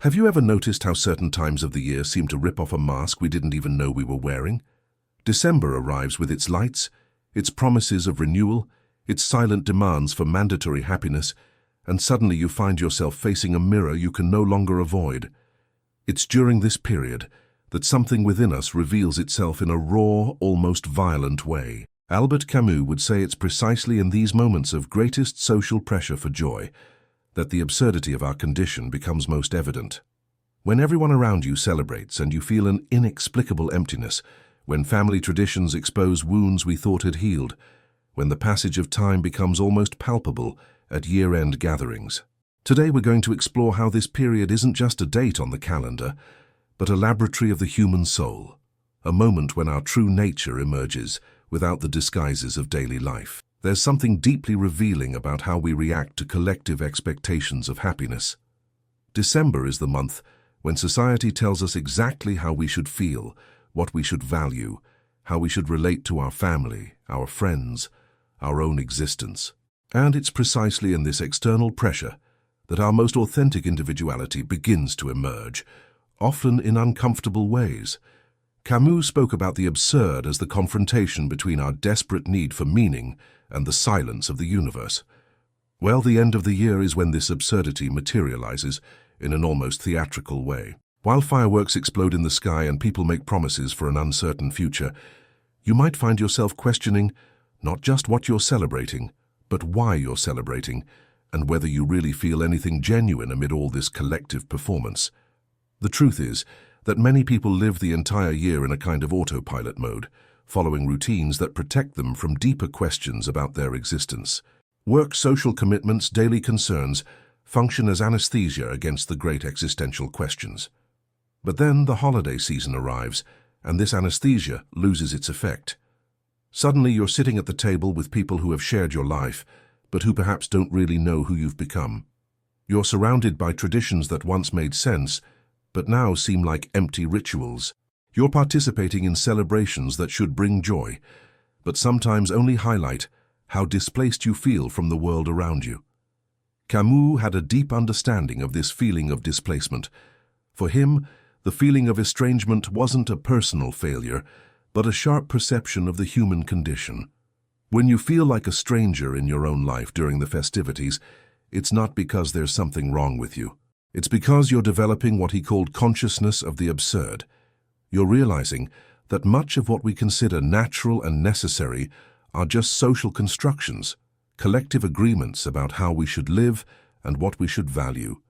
Have you ever noticed how certain times of the year seem to rip off a mask we didn't even know we were wearing? December arrives with its lights, its promises of renewal, its silent demands for mandatory happiness, and suddenly you find yourself facing a mirror you can no longer avoid. It's during this period that something within us reveals itself in a raw, almost violent way. Albert Camus would say it's precisely in these moments of greatest social pressure for joy that the absurdity of our condition becomes most evident. When everyone around you celebrates and you feel an inexplicable emptiness, when family traditions expose wounds we thought had healed, when the passage of time becomes almost palpable at year-end gatherings. Today we're going to explore how this period isn't just a date on the calendar, but a laboratory of the human soul, a moment when our true nature emerges without the disguises of daily life. There's something deeply revealing about how we react to collective expectations of happiness. December is the month when society tells us exactly how we should feel, what we should value, how we should relate to our family, our friends, our own existence. And it's precisely in this external pressure that our most authentic individuality begins to emerge, often in uncomfortable ways. Camus spoke about the absurd as the confrontation between our desperate need for meaning and the silence of the universe. Well, the end of the year is when this absurdity materializes in an almost theatrical way. While fireworks explode in the sky and people make promises for an uncertain future, you might find yourself questioning not just what you're celebrating, but why you're celebrating, and whether you really feel anything genuine amid all this collective performance. The truth is that many people live the entire year in a kind of autopilot mode, following routines that protect them from deeper questions about their existence. Work, social commitments, daily concerns function as anesthesia against the great existential questions. But then the holiday season arrives, and this anesthesia loses its effect. Suddenly you're sitting at the table with people who have shared your life, but who perhaps don't really know who you've become. You're surrounded by traditions that once made sense, but now seem like empty rituals. You're participating in celebrations that should bring joy, but sometimes only highlight how displaced you feel from the world around you. Camus had a deep understanding of this feeling of displacement. For him, the feeling of estrangement wasn't a personal failure, but a sharp perception of the human condition. When you feel like a stranger in your own life during the festivities, it's not because there's something wrong with you. It's because you're developing what he called consciousness of the absurd. You're realizing that much of what we consider natural and necessary are just social constructions, collective agreements about how we should live and what we should value.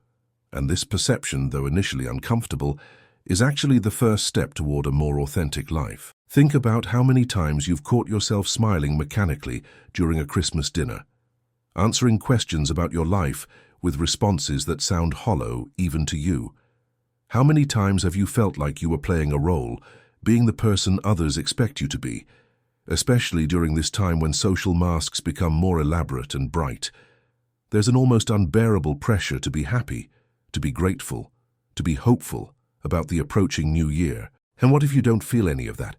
And this perception, though initially uncomfortable, is actually the first step toward a more authentic life. Think about how many times you've caught yourself smiling mechanically during a Christmas dinner, answering questions about your life with responses that sound hollow even to you. How many times have you felt like you were playing a role, being the person others expect you to be, especially during this time when social masks become more elaborate and bright? There's an almost unbearable pressure to be happy, to be grateful, to be hopeful about the approaching new year. And what if you don't feel any of that?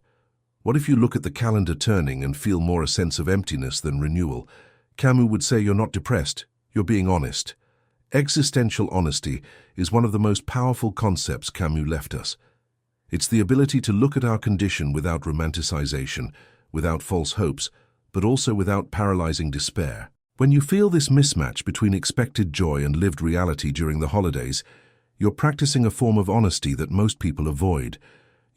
What if you look at the calendar turning and feel more a sense of emptiness than renewal? Camus would say you're not depressed, you're being honest. Existential honesty is one of the most powerful concepts Camus left us. It's the ability to look at our condition without romanticization, without false hopes, but also without paralyzing despair. When you feel this mismatch between expected joy and lived reality during the holidays, you're practicing a form of honesty that most people avoid.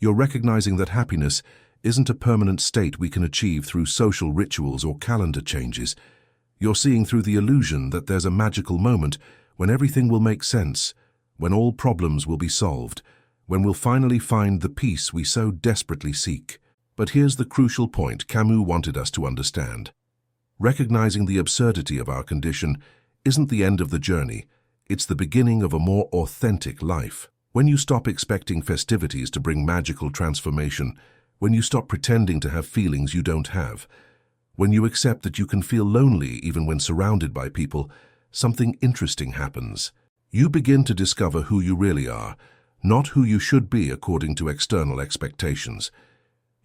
You're recognizing that happiness isn't a permanent state we can achieve through social rituals or calendar changes. You're seeing through the illusion that there's a magical moment when everything will make sense, when all problems will be solved, when we'll finally find the peace we so desperately seek. But here's the crucial point Camus wanted us to understand. Recognizing the absurdity of our condition isn't the end of the journey, it's the beginning of a more authentic life. When you stop expecting festivities to bring magical transformation, when you stop pretending to have feelings you don't have, when you accept that you can feel lonely even when surrounded by people, something interesting happens. You begin to discover who you really are, not who you should be according to external expectations.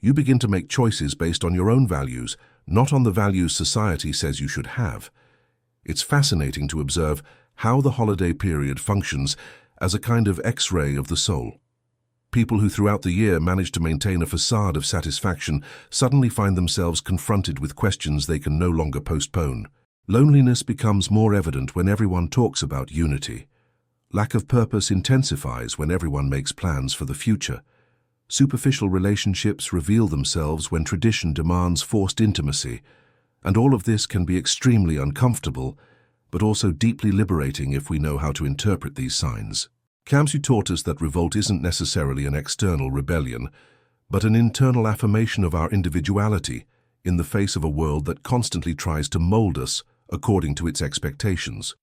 You begin to make choices based on your own values, not on the values society says you should have. It's fascinating to observe how the holiday period functions as a kind of X-ray of the soul. People who throughout the year manage to maintain a facade of satisfaction suddenly find themselves confronted with questions they can no longer postpone. Loneliness becomes more evident when everyone talks about unity. Lack of purpose intensifies when everyone makes plans for the future. Superficial relationships reveal themselves when tradition demands forced intimacy, and all of this can be extremely uncomfortable, but also deeply liberating if we know how to interpret these signs. Camus taught us that revolt isn't necessarily an external rebellion, but an internal affirmation of our individuality in the face of a world that constantly tries to mold us according to its expectations.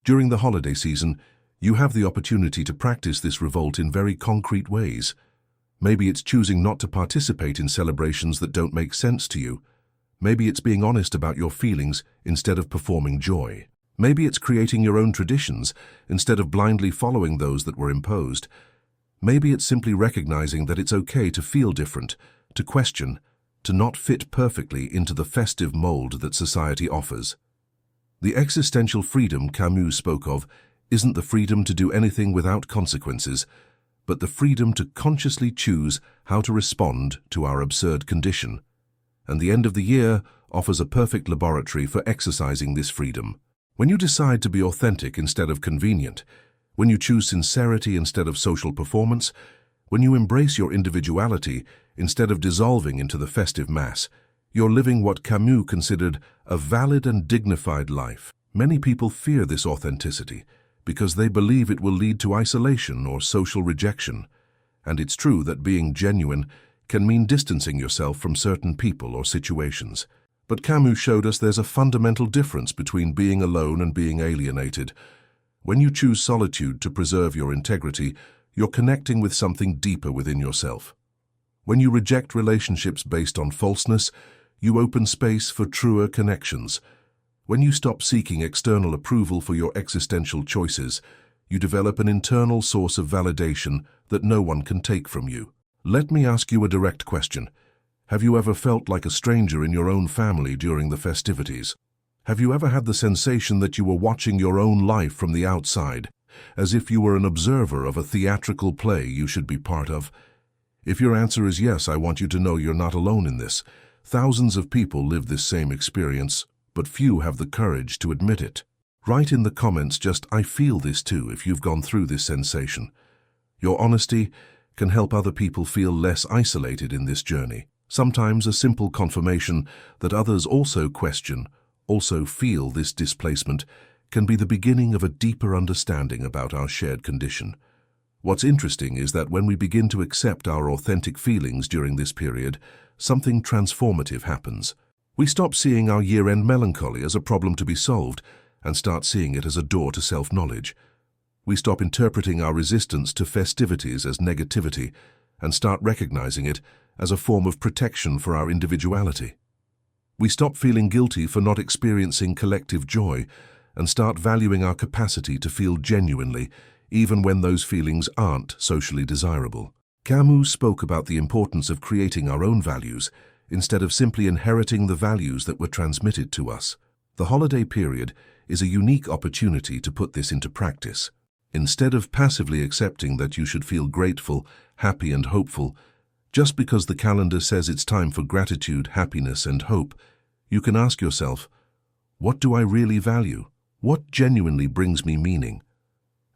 During the holiday season, you have the opportunity to practice this revolt in very concrete ways. Maybe it's choosing not to participate in celebrations that don't make sense to you. Maybe it's being honest about your feelings instead of performing joy. Maybe it's creating your own traditions instead of blindly following those that were imposed. Maybe it's simply recognizing that it's okay to feel different, to question, to not fit perfectly into the festive mold that society offers. The existential freedom Camus spoke of isn't the freedom to do anything without consequences, but the freedom to consciously choose how to respond to our absurd condition. And the end of the year offers a perfect laboratory for exercising this freedom. When you decide to be authentic instead of convenient, when you choose sincerity instead of social performance, when you embrace your individuality instead of dissolving into the festive mass, you're living what Camus considered a valid and dignified life. Many people fear this authenticity because they believe it will lead to isolation or social rejection. And it's true that being genuine can mean distancing yourself from certain people or situations. But Camus showed us there's a fundamental difference between being alone and being alienated. When you choose solitude to preserve your integrity, you're connecting with something deeper within yourself. When you reject relationships based on falseness, you open space for truer connections. When you stop seeking external approval for your existential choices, you develop an internal source of validation that no one can take from you. Let me ask you a direct question. Have you ever felt like a stranger in your own family during the festivities? Have you ever had the sensation that you were watching your own life from the outside, as if you were an observer of a theatrical play you should be part of? If your answer is yes, I want you to know you're not alone in this. Thousands of people live this same experience, but few have the courage to admit it. Write in the comments just "I feel this too" if you've gone through this sensation. Your honesty can help other people feel less isolated in this journey. Sometimes a simple confirmation that others also question, also feel this displacement, can be the beginning of a deeper understanding about our shared condition. What's interesting is that when we begin to accept our authentic feelings during this period, something transformative happens. We stop seeing our year-end melancholy as a problem to be solved and start seeing it as a door to self-knowledge. We stop interpreting our resistance to festivities as negativity and start recognizing it as a form of protection for our individuality. We stop feeling guilty for not experiencing collective joy and start valuing our capacity to feel genuinely, even when those feelings aren't socially desirable. Camus spoke about the importance of creating our own values instead of simply inheriting the values that were transmitted to us. The holiday period is a unique opportunity to put this into practice. Instead of passively accepting that you should feel grateful, happy and hopeful, just because the calendar says it's time for gratitude, happiness and hope, you can ask yourself, what do I really value? What genuinely brings me meaning?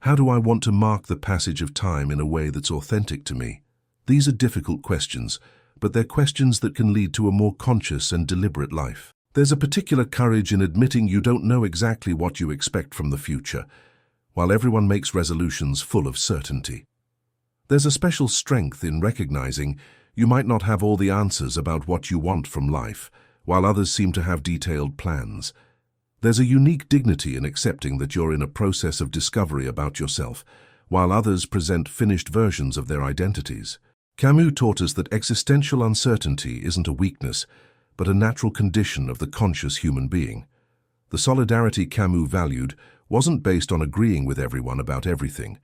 How do I want to mark the passage of time in a way that's authentic to me? These are difficult questions, but they're questions that can lead to a more conscious and deliberate life. There's a particular courage in admitting you don't know exactly what you expect from the future, while everyone makes resolutions full of certainty. There's a special strength in recognizing you might not have all the answers about what you want from life, while others seem to have detailed plans. There's a unique dignity in accepting that you're in a process of discovery about yourself, while others present finished versions of their identities. Camus taught us that existential uncertainty isn't a weakness, but a natural condition of the conscious human being. The solidarity Camus valued wasn't based on agreeing with everyone about everything,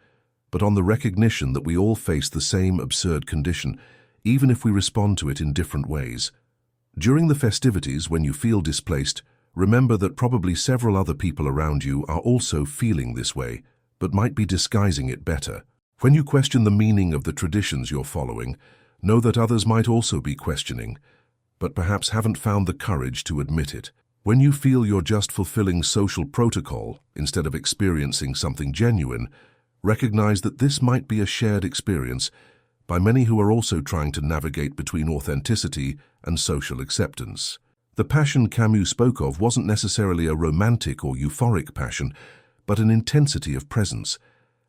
but on the recognition that we all face the same absurd condition, even if we respond to it in different ways. During the festivities, when you feel displaced, remember that probably several other people around you are also feeling this way, but might be disguising it better. When you question the meaning of the traditions you're following, know that others might also be questioning, but perhaps haven't found the courage to admit it. When you feel you're just fulfilling social protocol instead of experiencing something genuine, recognize that this might be a shared experience by many who are also trying to navigate between authenticity and social acceptance. The passion Camus spoke of wasn't necessarily a romantic or euphoric passion, but an intensity of presence,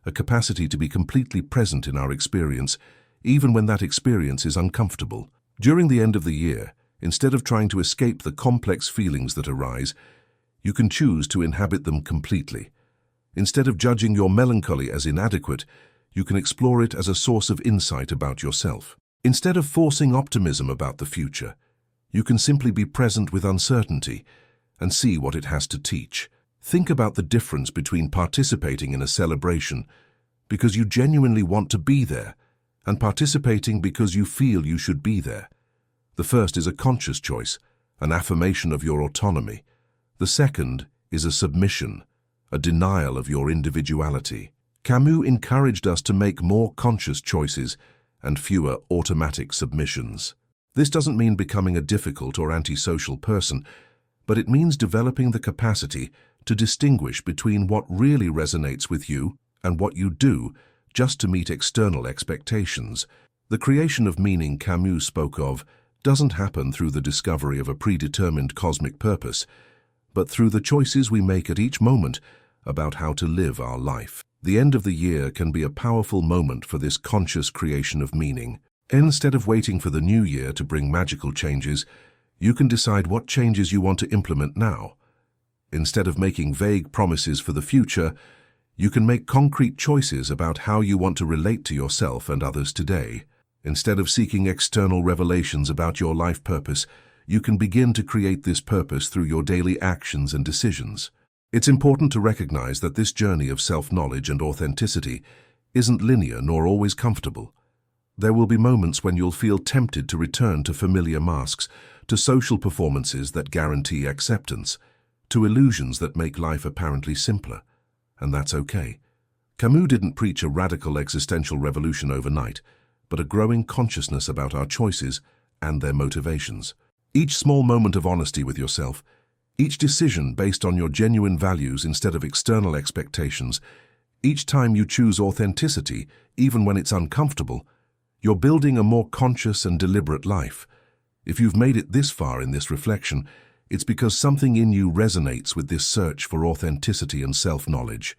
a capacity to be completely present in our experience, even when that experience is uncomfortable. During the end of the year, instead of trying to escape the complex feelings that arise, you can choose to inhabit them completely. Instead of judging your melancholy as inadequate, you can explore it as a source of insight about yourself. Instead of forcing optimism about the future, you can simply be present with uncertainty and see what it has to teach. Think about the difference between participating in a celebration because you genuinely want to be there and participating because you feel you should be there. The first is a conscious choice, an affirmation of your autonomy. The second is a submission, a denial of your individuality. Camus encouraged us to make more conscious choices and fewer automatic submissions. This doesn't mean becoming a difficult or antisocial person, but it means developing the capacity to distinguish between what really resonates with you and what you do just to meet external expectations. The creation of meaning Camus spoke of doesn't happen through the discovery of a predetermined cosmic purpose, but through the choices we make at each moment about how to live our life. The end of the year can be a powerful moment for this conscious creation of meaning. Instead of waiting for the new year to bring magical changes, you can decide what changes you want to implement now. Instead of making vague promises for the future, you can make concrete choices about how you want to relate to yourself and others today. Instead of seeking external revelations about your life purpose, you can begin to create this purpose through your daily actions and decisions. It's important to recognize that this journey of self-knowledge and authenticity isn't linear nor always comfortable. There will be moments when you'll feel tempted to return to familiar masks, to social performances that guarantee acceptance, to illusions that make life apparently simpler. And that's okay. Camus didn't preach a radical existential revolution overnight, but a growing consciousness about our choices and their motivations. Each small moment of honesty with yourself, each decision based on your genuine values instead of external expectations, each time you choose authenticity, even when it's uncomfortable, you're building a more conscious and deliberate life. If you've made it this far in this reflection, it's because something in you resonates with this search for authenticity and self-knowledge.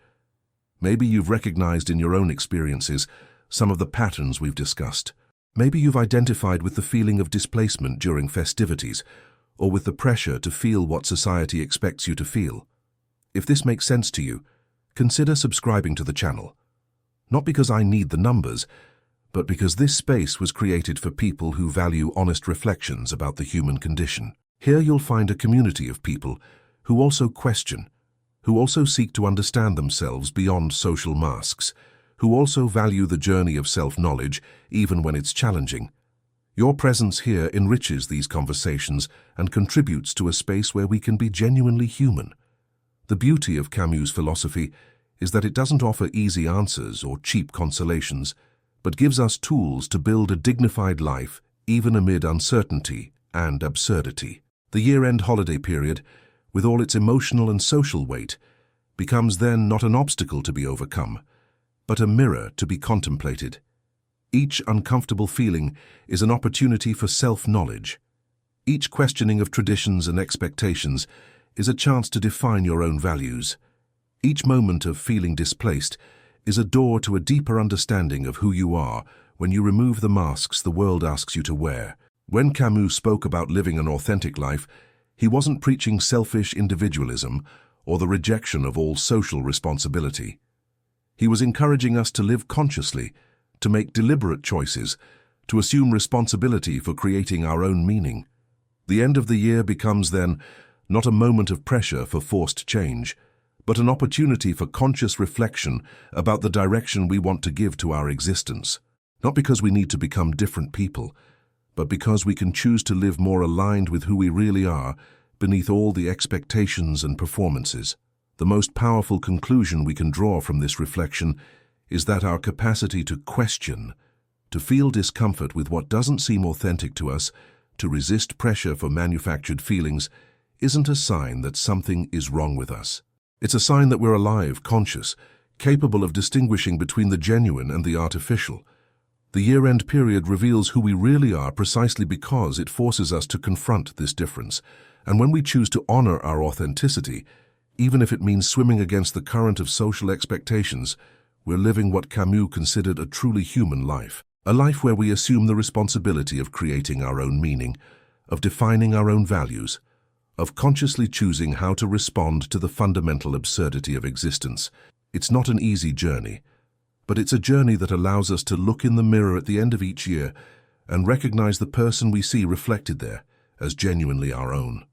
Maybe you've recognized in your own experiences some of the patterns we've discussed. Maybe you've identified with the feeling of displacement during festivities, or with the pressure to feel what society expects you to feel. If this makes sense to you, consider subscribing to the channel. Not because I need the numbers, but because this space was created for people who value honest reflections about the human condition. Here you'll find a community of people who also question, who also seek to understand themselves beyond social masks, who also value the journey of self-knowledge even when it's challenging. Your presence here enriches these conversations and contributes to a space where we can be genuinely human. The beauty of Camus' philosophy is that it doesn't offer easy answers or cheap consolations, but gives us tools to build a dignified life even amid uncertainty and absurdity. The year-end holiday period, with all its emotional and social weight, becomes then not an obstacle to be overcome, but a mirror to be contemplated. Each uncomfortable feeling is an opportunity for self-knowledge. Each questioning of traditions and expectations is a chance to define your own values. Each moment of feeling displaced is a door to a deeper understanding of who you are when you remove the masks the world asks you to wear. When Camus spoke about living an authentic life, he wasn't preaching selfish individualism or the rejection of all social responsibility. He was encouraging us to live consciously, to make deliberate choices, to assume responsibility for creating our own meaning. The end of the year becomes then not a moment of pressure for forced change, but an opportunity for conscious reflection about the direction we want to give to our existence. Not because we need to become different people, but because we can choose to live more aligned with who we really are beneath all the expectations and performances. The most powerful conclusion we can draw from this reflection is that our capacity to question, to feel discomfort with what doesn't seem authentic to us, to resist pressure for manufactured feelings, isn't a sign that something is wrong with us. It's a sign that we're alive, conscious, capable of distinguishing between the genuine and the artificial. The year-end period reveals who we really are precisely because it forces us to confront this difference. And when we choose to honor our authenticity, even if it means swimming against the current of social expectations, we're living what Camus considered a truly human life. A life where we assume the responsibility of creating our own meaning, of defining our own values, of consciously choosing how to respond to the fundamental absurdity of existence. It's not an easy journey, but it's a journey that allows us to look in the mirror at the end of each year and recognize the person we see reflected there as genuinely our own.